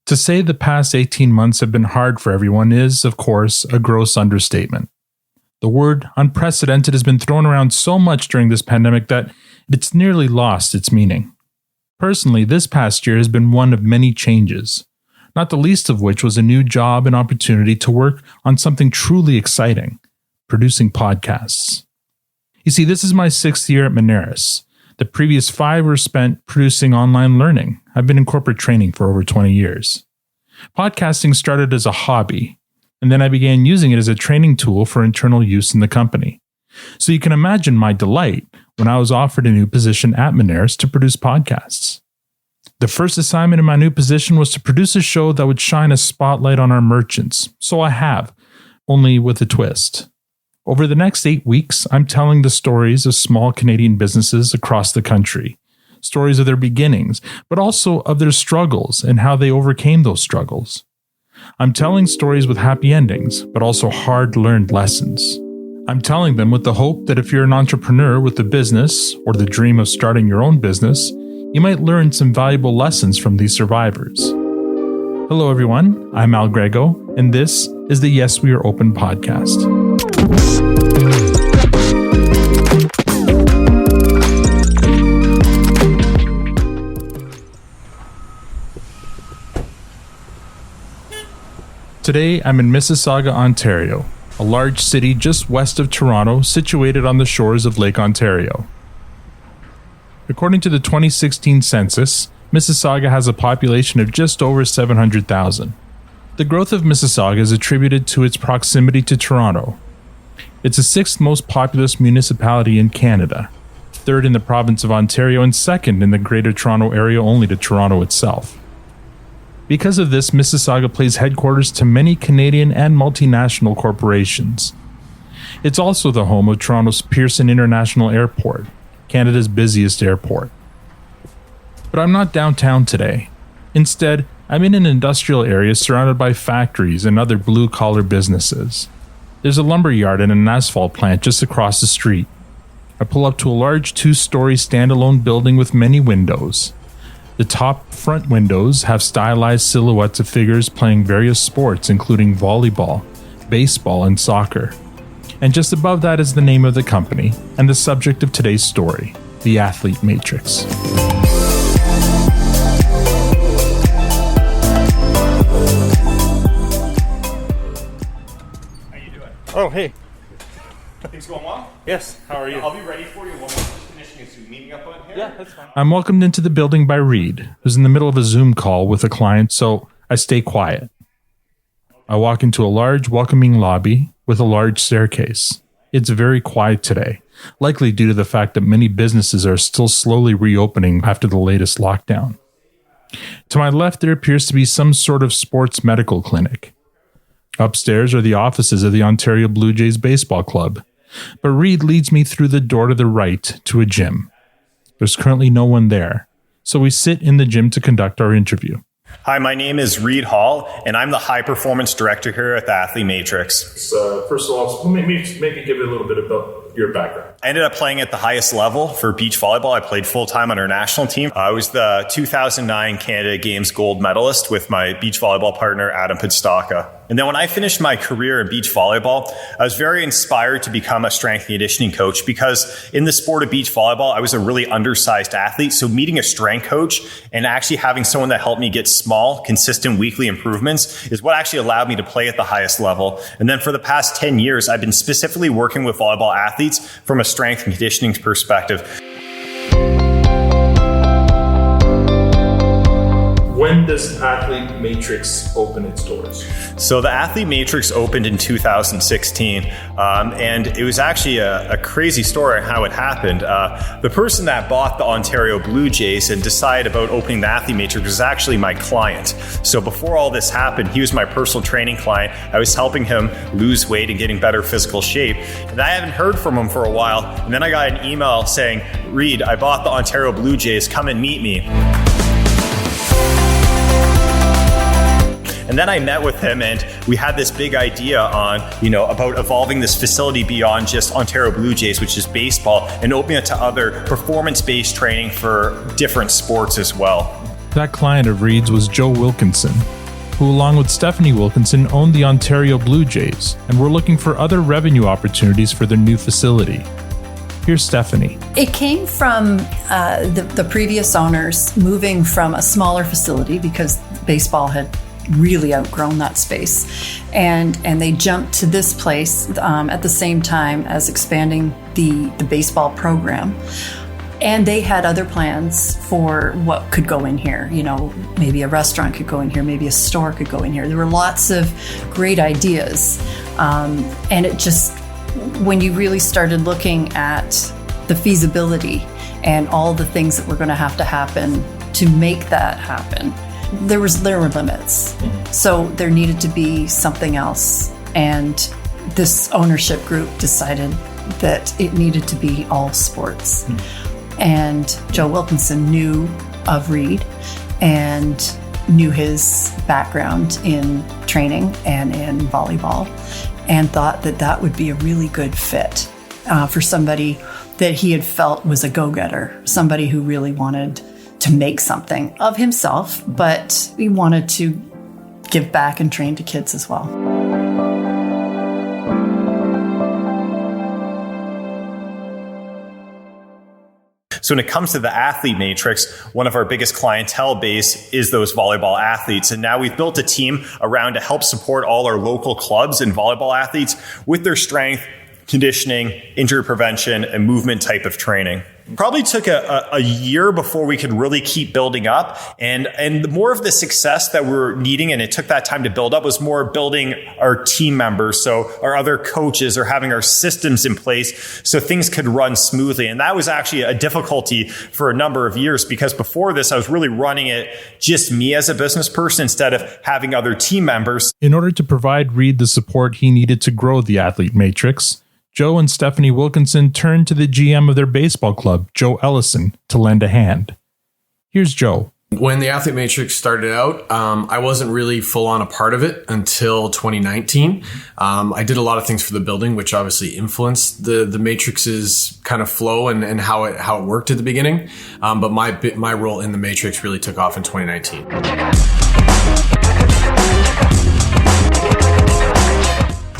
To say the past 18 months have been hard for everyone is, of course, a gross understatement. The word unprecedented has been thrown around so much during this pandemic that it's nearly lost its meaning. Personally, this past year has been one of many changes, not the least of which was a new job and opportunity to work on something truly exciting, producing podcasts. You see, this is my 6th year at Moneris. The previous 5 were spent producing online learning. I've been in corporate training for over 20 years. Podcasting started as a hobby, and then I began using it as a training tool for internal use in the company. So you can imagine my delight when I was offered a new position at Moneris to produce podcasts. The first assignment in my new position was to produce a show that would shine a spotlight on our merchants. So I have, only with a twist. Over the next 8 weeks, I'm telling the stories of small Canadian businesses across the country. Stories of their beginnings, but also of their struggles and how they overcame those struggles. I'm telling stories with happy endings, but also hard-learned lessons. I'm telling them with the hope that if you're an entrepreneur with a business or the dream of starting your own business, you might learn some valuable lessons from these survivors. Hello, everyone. I'm Al Grego, and this is the Yes, We Are Open podcast. Today, I'm in Mississauga, Ontario, a large city just west of Toronto, situated on the shores of Lake Ontario. According to the 2016 census, Mississauga has a population of just over 700,000. The growth of Mississauga is attributed to its proximity to Toronto. It's the 6th most populous municipality in Canada, 3rd in the province of Ontario, and 2nd in the Greater Toronto Area only to Toronto itself. Because of this, Mississauga plays headquarters to many Canadian and multinational corporations. It's also the home of Toronto's Pearson International Airport, Canada's busiest airport. But I'm not downtown today. Instead, I'm in an industrial area surrounded by factories and other blue-collar businesses. There's a lumber yard and an asphalt plant just across the street. I pull up to a large 2-story standalone building with many windows. The top front windows have stylized silhouettes of figures playing various sports, including volleyball, baseball, and soccer. And just above that is the name of the company and the subject of today's story, the Athlete Matrix. How you doing? Oh, hey. Things going well? Yes, how are you? I'll be ready for you when we're finishing a Zoom meeting up on here. Yeah, that's fine. I'm welcomed into the building by Reed, who's in the middle of a Zoom call with a client, so I stay quiet. I walk into a large, welcoming lobby with a large staircase. It's very quiet today, likely due to the fact that many businesses are still slowly reopening after the latest lockdown. To my left, there appears to be some sort of sports medical clinic. Upstairs are the offices of the Ontario Blue Jays Baseball Club, but Reed leads me through the door to the right to a gym. There's currently no one there, so we sit in the gym to conduct our interview. Hi, my name is Reed Hall, and I'm the High Performance Director here at the Athlete Matrix. First of all, maybe give it a little bit about your background. I ended up playing at the highest level for beach volleyball. I played full-time on our national team. I was the 2009 Canada Games gold medalist with my beach volleyball partner, Adam Podstaka. And then when I finished my career in beach volleyball, I was very inspired to become a strength and conditioning coach because in the sport of beach volleyball, I was a really undersized athlete. So meeting a strength coach and actually having someone that helped me get small, consistent weekly improvements is what actually allowed me to play at the highest level. And then for the past 10 years, I've been specifically working with volleyball athletes from a strength and conditioning perspective. When does Athlete Matrix open its doors? So the Athlete Matrix opened in 2016, and it was actually a crazy story on how it happened. The person that bought the Ontario Blue Jays and decided about opening the Athlete Matrix was actually my client. So before all this happened, he was my personal training client. I was helping him lose weight and getting better physical shape. And I haven't heard from him for a while. And then I got an email saying, Reed, I bought the Ontario Blue Jays, come and meet me. And then I met with him and we had this big idea on, about evolving this facility beyond just Ontario Blue Jays, which is baseball, and opening it to other performance-based training for different sports as well. That client of Reed's was Joe Wilkinson, who along with Stephanie Wilkinson owned the Ontario Blue Jays and were looking for other revenue opportunities for their new facility. Here's Stephanie. It came from the previous owners moving from a smaller facility because baseball had really outgrown that space. And they jumped to this place at the same time as expanding the baseball program. And they had other plans for what could go in here. You know, maybe a restaurant could go in here, maybe a store could go in here. There were lots of great ideas. And it just, when you really started looking at the feasibility and all the things that were going to happen to make that happen, there were limits. So there needed to be something else. And this ownership group decided that it needed to be all sports. And Joe Wilkinson knew of Reed and knew his background in training and in volleyball, and thought that that would be a really good fit for somebody that he had felt was a go-getter, somebody who really wanted to make something of himself, but he wanted to give back and train to kids as well. So when it comes to the athlete matrix, one of our biggest clientele base is those volleyball athletes. And now we've built a team around to help support all our local clubs and volleyball athletes with their strength, conditioning, injury prevention, and movement type of training. Probably took a year before we could really keep building up. And more of the success that we're needing, and it took that time to build up, was more building our team members. So our other coaches are having our systems in place so things could run smoothly. And that was actually a difficulty for a number of years, because before this, I was really running it just me as a business person instead of having other team members. In order to provide Reed the support he needed to grow the athlete matrix, Joe and Stephanie Wilkinson turned to the GM of their baseball club, Joe Ellison, to lend a hand. Here's Joe. When the athlete matrix started out, I wasn't really full on a part of it until 2019. I did a lot of things for the building, which obviously influenced the matrix's kind of flow and how it worked at the beginning. But my role in the matrix really took off in 2019.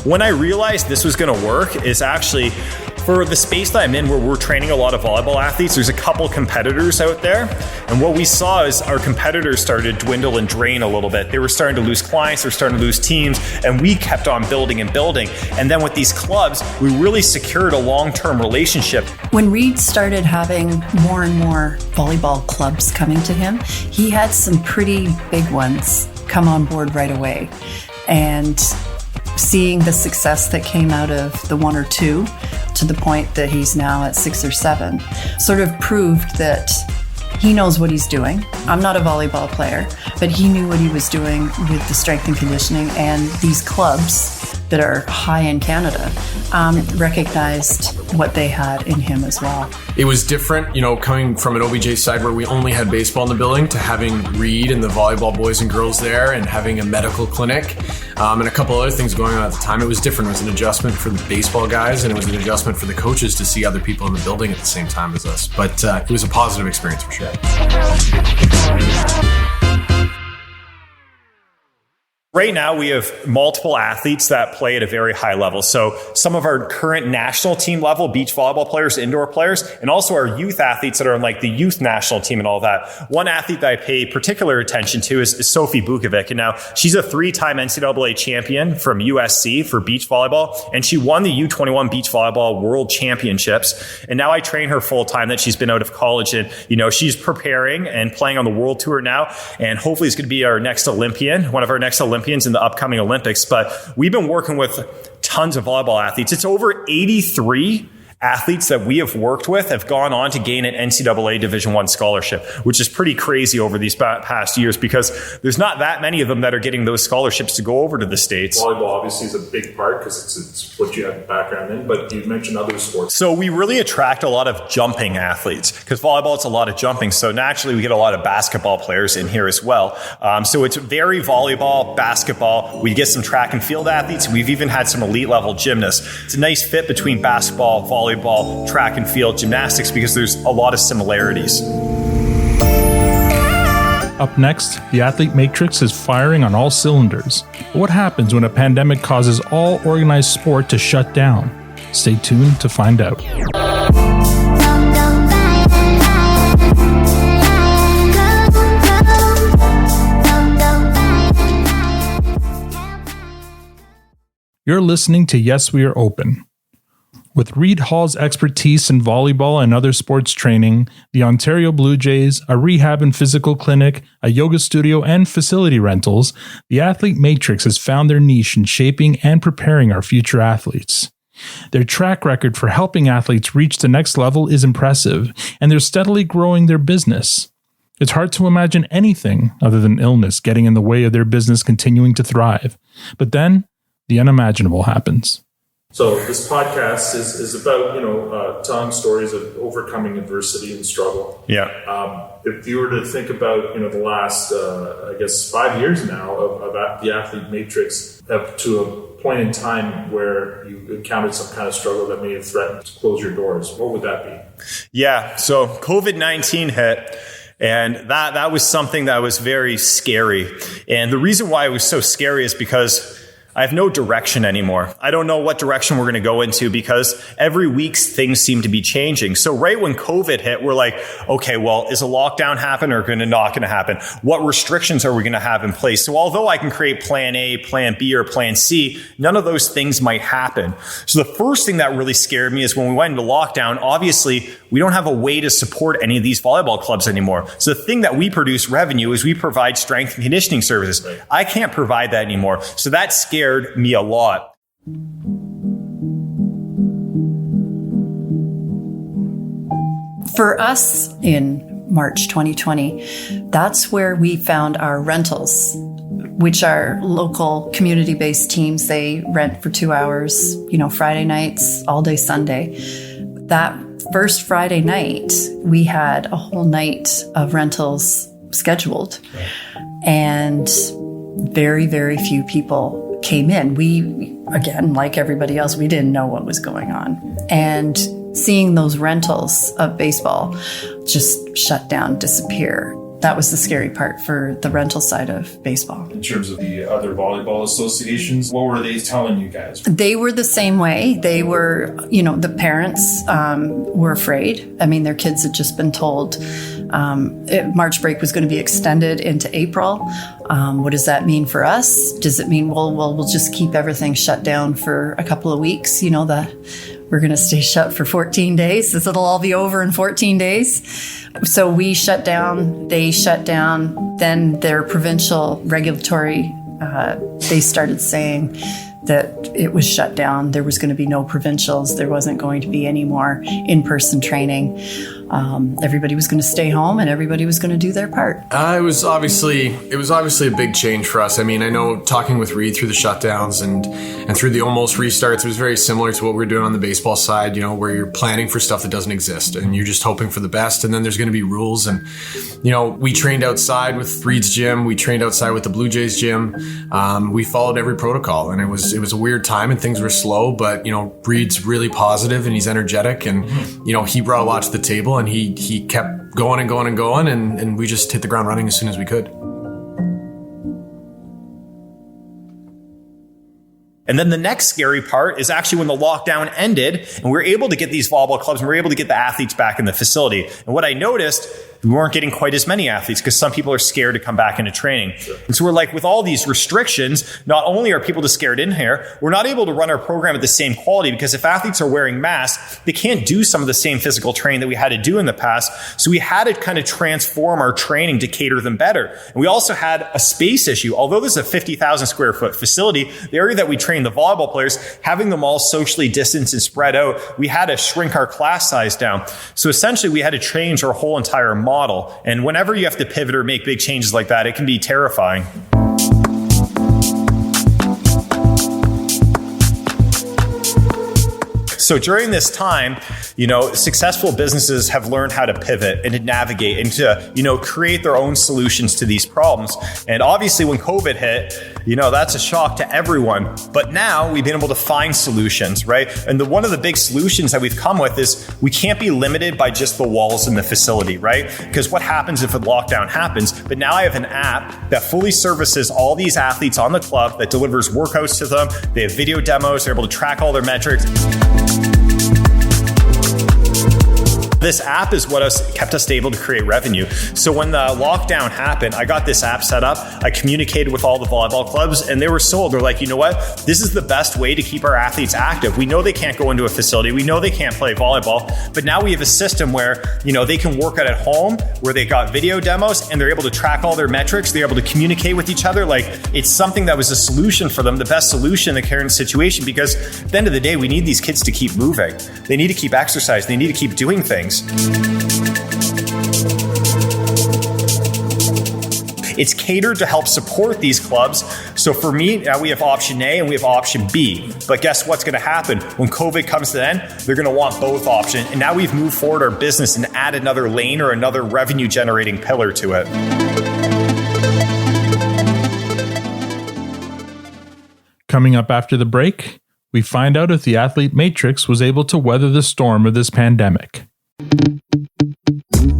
When I realized this was going to work is actually for the space that I'm in, where we're training a lot of volleyball athletes, there's a couple competitors out there. And what we saw is our competitors started to dwindle and drain a little bit. They were starting to lose clients, they were starting to lose teams, and we kept on building and building. And then with these clubs, we really secured a long-term relationship. When Reed started having more and more volleyball clubs coming to him, he had some pretty big ones come on board right away. And seeing the success that came out of the one or two to the point that he's now at 6 or 7 sort of proved that he knows what he's doing. I'm not a volleyball player, but he knew what he was doing with the strength and conditioning, and these clubs that are high in Canada recognized what they had in him as well. It was different, coming from an OBJ side where we only had baseball in the building to having Reed and the volleyball boys and girls there and having a medical clinic and a couple other things going on at the time. It was different. It was an adjustment for the baseball guys, and it was an adjustment for the coaches to see other people in the building at the same time as us. But it was a positive experience for sure. Right now, we have multiple athletes that play at a very high level. So some of our current national team level beach volleyball players, indoor players, and also our youth athletes that are in like the youth national team and all that. One athlete that I pay particular attention to is Sophie Bukovic. And now she's a 3-time NCAA champion from USC for beach volleyball. And she won the U21 beach volleyball world championships. And now I train her full time that she's been out of college. And, she's preparing and playing on the world tour now. And hopefully it's going to be our next Olympian, one of our next Olympians in the upcoming Olympics. But we've been working with tons of volleyball athletes. It's over 83 athletes that we have worked with have gone on to gain an NCAA Division I scholarship, which is pretty crazy over these past years, because there's not that many of them that are getting those scholarships to go over to the States. Volleyball obviously is a big part because it's what you have background in, but you mentioned other sports. So we really attract a lot of jumping athletes, because volleyball, it's a lot of jumping. So naturally we get a lot of basketball players in here as well. So it's very volleyball, basketball. We get some track and field athletes. We've even had some elite level gymnasts. It's a nice fit between basketball, volleyball, track and field, gymnastics, because there's a lot of similarities. Up next, the athlete matrix is firing on all cylinders. But what happens when a pandemic causes all organized sport to shut down? Stay tuned to find out. You're listening to Yes, We Are Open. With Reed Hall's expertise in volleyball and other sports training, the Ontario Blue Jays, a rehab and physical clinic, a yoga studio, and facility rentals, the Athlete Matrix has found their niche in shaping and preparing our future athletes. Their track record for helping athletes reach the next level is impressive, and they're steadily growing their business. It's hard to imagine anything other than illness getting in the way of their business continuing to thrive. But then, the unimaginable happens. So this podcast is about, telling stories of overcoming adversity and struggle. Yeah. If you were to think about, the last, 5 years now of the Athlete Matrix up to a point in time where you encountered some kind of struggle that may have threatened to close your doors, what would that be? Yeah. So COVID-19 hit. And that was something that was very scary. And the reason why it was so scary is because I have no direction anymore. I don't know what direction we're going to go into because every week things seem to be changing. So right when COVID hit, we're like, okay, well, is a lockdown happen or not going to happen? What restrictions are we going to have in place? So although I can create plan A, plan B, or plan C, none of those things might happen. So the first thing that really scared me is when we went into lockdown, obviously we don't have a way to support any of these volleyball clubs anymore. So the thing that we produce revenue is we provide strength and conditioning services. I can't provide that anymore. So that scared me a lot. For us in March 2020, that's where we found our rentals, which are local community-based teams. They rent for 2 hours, Friday nights, all day Sunday. That first Friday night, we had a whole night of rentals scheduled. And very, very few people came in. We, again, like everybody else, we didn't know what was going on. And seeing those rentals of baseball just shut down, disappear, that was the scary part for the rental side of baseball. In terms of the other volleyball associations, what were they telling you guys? They were the same way. They were, the parents were afraid. I mean, their kids had just been told March break was going to be extended into April. What does that mean for us? Does it mean, we'll just keep everything shut down for a couple of weeks? We're going to stay shut for 14 days. It'll all be over in 14 days. So we shut down, they shut down. Then their provincial regulatory, they started saying that it was shut down. There was going to be no provincials. There wasn't going to be any more in-person training. Everybody was going to stay home and everybody was going to do their part. It was obviously a big change for us. I mean, I know talking with Reed through the shutdowns and through the almost restarts, it was very similar to what we're doing on the baseball side, where you're planning for stuff that doesn't exist and you're just hoping for the best. And then there's going to be rules. And, we trained outside with Reed's gym. We trained outside with the Blue Jays gym. We followed every protocol and it was a weird time and things were slow, but, Reed's really positive and he's energetic and, he brought a lot to the table. And he kept going and going and going, and we just hit the ground running as soon as we could. And then the next scary part is actually when the lockdown ended and we were able to get these volleyball clubs and we were able to get the athletes back in the facility. And what I noticed, we weren't getting quite as many athletes because some people are scared to come back into training. Sure. And so we're like, with all these restrictions, not only are people just scared in here, we're not able to run our program at the same quality because if athletes are wearing masks, they can't do some of the same physical training that we had to do in the past. So we had to kind of transform our training to cater them better. And we also had a space issue. Although this is a 50,000 square foot facility, the area that we train the volleyball players, having them all socially distanced and spread out, we had to shrink our class size down. So essentially we had to change our whole entire model. And whenever you have to pivot or make big changes like that, it can be terrifying. So during this time, successful businesses have learned how to pivot and to navigate and to, create their own solutions to these problems. And obviously when COVID hit, that's a shock to everyone. But now we've been able to find solutions, right? And one of the big solutions that we've come with is we can't be limited by just the walls in the facility, right? Because what happens if a lockdown happens? But now I have an app that fully services all these athletes on the club, that delivers workouts to them. They have video demos. They're able to track all their metrics. This app is what kept us able to create revenue. So when the lockdown happened, I got this app set up. I communicated with all the volleyball clubs, and they were sold. They're like, you know what? This is the best way to keep our athletes active. We know they can't go into a facility. We know they can't play volleyball. But now we have a system where, they can work out at home, where they got video demos, and they're able to track all their metrics. They're able to communicate with each other. Like, it's something that was a solution for them, the best solution in the current situation, because at the end of the day, we need these kids to keep moving. They need to keep exercising. They need to keep doing things. It's catered to help support these clubs. So for me, now we have option A and we have option B. But guess what's going to happen? When COVID comes to the end, they're going to want both options. And now we've moved forward our business and add another lane or another revenue generating pillar to it. Coming up after the break, we find out if the athlete matrix was able to weather the storm of this pandemic.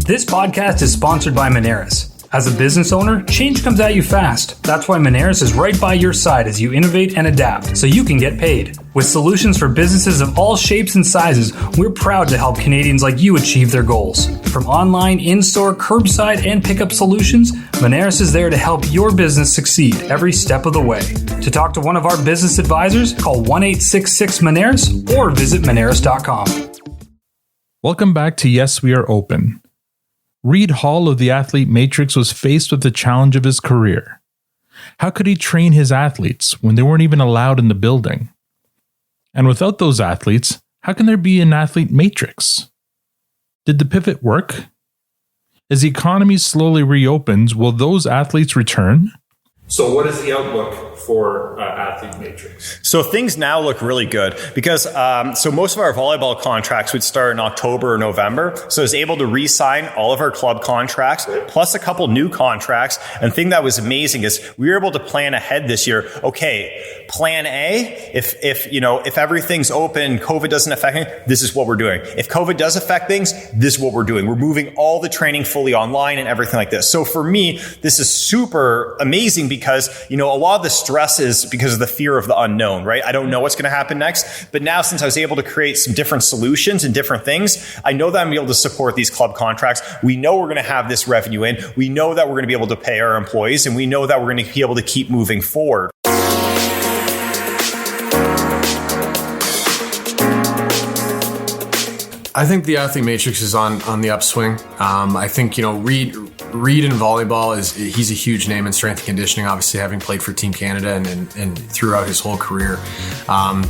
This podcast is sponsored by Moneris. As a business owner, change comes at you fast. That's why Moneris is right by your side as you innovate and adapt, so you can get paid. With solutions for businesses of all shapes and sizes, we're proud to help Canadians like you achieve their goals. From online, in-store, curbside, and pickup solutions, Moneris is there to help your business succeed every step of the way. To talk to one of our business advisors, call 1-866-MONERIS or visit Moneris.com. Welcome back to Yes, We Are Open. Reed Hall of the Athlete Matrix was faced with the challenge of his career. How could he train his athletes when they weren't even allowed in the building? And without those athletes, how can there be an athlete matrix? Did the pivot work? As the economy slowly reopens, will those athletes return? So what is the outlook for athlete matrix? So things now look really good because so most of our volleyball contracts would start in October or November. So I was able to re-sign all of our club contracts plus a couple new contracts. And the thing that was amazing is we were able to plan ahead this year. Okay, plan A, if everything's open, COVID doesn't affect anything, this is what we're doing. If COVID does affect things, this is what we're doing. We're moving all the training fully online and everything like this. So for me, this is super amazing because, a lot of the stress is because of the fear of the unknown, right? I don't know what's going to happen next. But now, since I was able to create some different solutions and different things, I know that I'm able to support these club contracts. We know we're going to have this revenue in. We know that we're going to be able to pay our employees, and we know that we're going to be able to keep moving forward. I think the athlete matrix is on the upswing. I think, Reed in volleyball he's a huge name in strength and conditioning, obviously having played for Team Canada and throughout his whole career.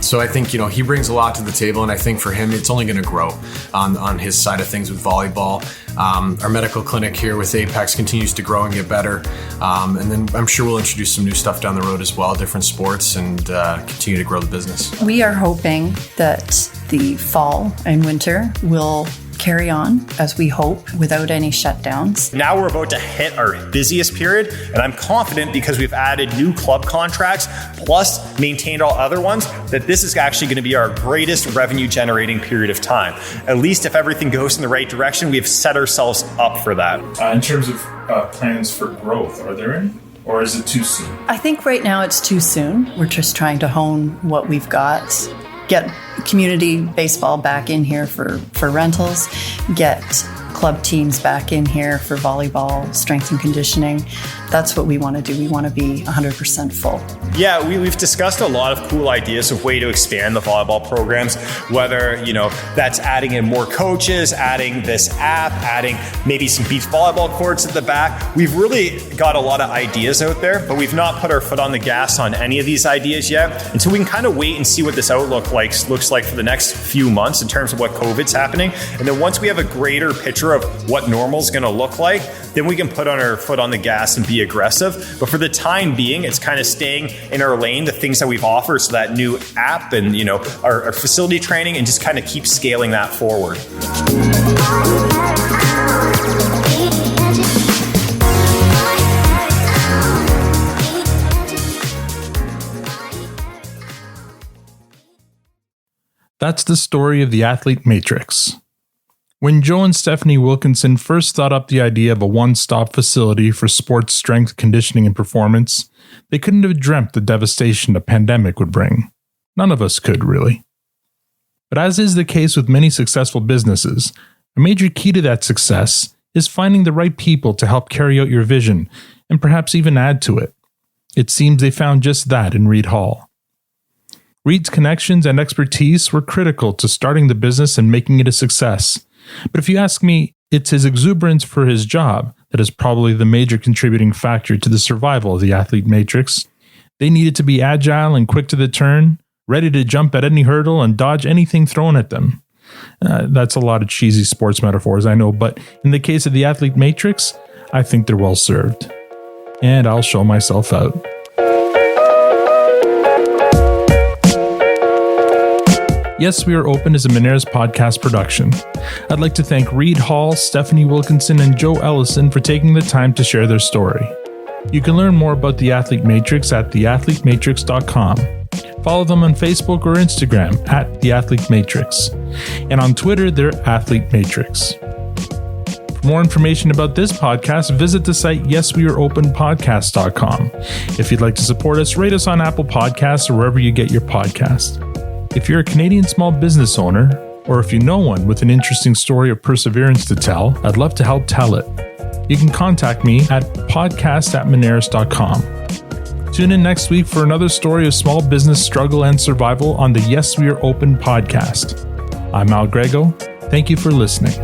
So I think, he brings a lot to the table, and I think for him, it's only going to grow on his side of things with volleyball. Our medical clinic here with Apex continues to grow and get better. And then I'm sure we'll introduce some new stuff down the road as well, different sports, and continue to grow the business. We are hoping that the fall and winter will carry on as we hope without any shutdowns. Now we're about to hit our busiest period, and I'm confident because we've added new club contracts plus maintained all other ones that this is actually going to be our greatest revenue generating period of time. At least if everything goes in the right direction, we've set ourselves up for that. In terms of plans for growth, are there any? Or is it too soon? I think right now it's too soon. We're just trying to hone what we've got. Get community baseball back in here for rentals, get club teams back in here for volleyball, strength and conditioning. That's what we want to do. We want to be 100% full. Yeah, we've discussed a lot of cool ideas of way to expand the volleyball programs, whether, that's adding in more coaches, adding this app, adding maybe some beach volleyball courts at the back. We've really got a lot of ideas out there, but we've not put our foot on the gas on any of these ideas yet. And so we can kind of wait and see what this outlook looks like for the next few months in terms of what COVID's happening. And then once we have a greater picture of what normal is going to look like, then we can put on our foot on the gas and be aggressive. But for the time being, it's kind of staying in our lane, the things that we've offered, so that new app and our facility training, and just kind of keep scaling that forward. That's the story of the athlete matrix. When Joe and Stephanie Wilkinson first thought up the idea of a one-stop facility for sports strength, conditioning, and performance, they couldn't have dreamt the devastation a pandemic would bring. None of us could, really. But as is the case with many successful businesses, a major key to that success is finding the right people to help carry out your vision and perhaps even add to it. It seems they found just that in Reed Hall. Reed's connections and expertise were critical to starting the business and making it a success. But if you ask me, it's his exuberance for his job that is probably the major contributing factor to the survival of the athlete matrix. They needed to be agile and quick to the turn, ready to jump at any hurdle and dodge anything thrown at them. That's a lot of cheesy sports metaphors, I know, but in the case of the athlete matrix, I think they're well served. And I'll show myself out. Yes, We Are Open is a Moneris podcast production. I'd like to thank Reed Hall, Stephanie Wilkinson, and Joe Ellison for taking the time to share their story. You can learn more about the Athlete Matrix at theathletematrix.com. Follow them on Facebook or Instagram at The Athlete Matrix. And on Twitter, they're Athlete Matrix. For more information about this podcast, visit the site yesweareopenpodcast.com. If you'd like to support us, rate us on Apple Podcasts or wherever you get your podcast. If you're a Canadian small business owner, or if you know one with an interesting story of perseverance to tell, I'd love to help tell it. You can contact me at podcast@moneris.com. Tune in next week for another story of small business struggle and survival on the Yes We Are Open podcast. I'm Al Grego. Thank you for listening.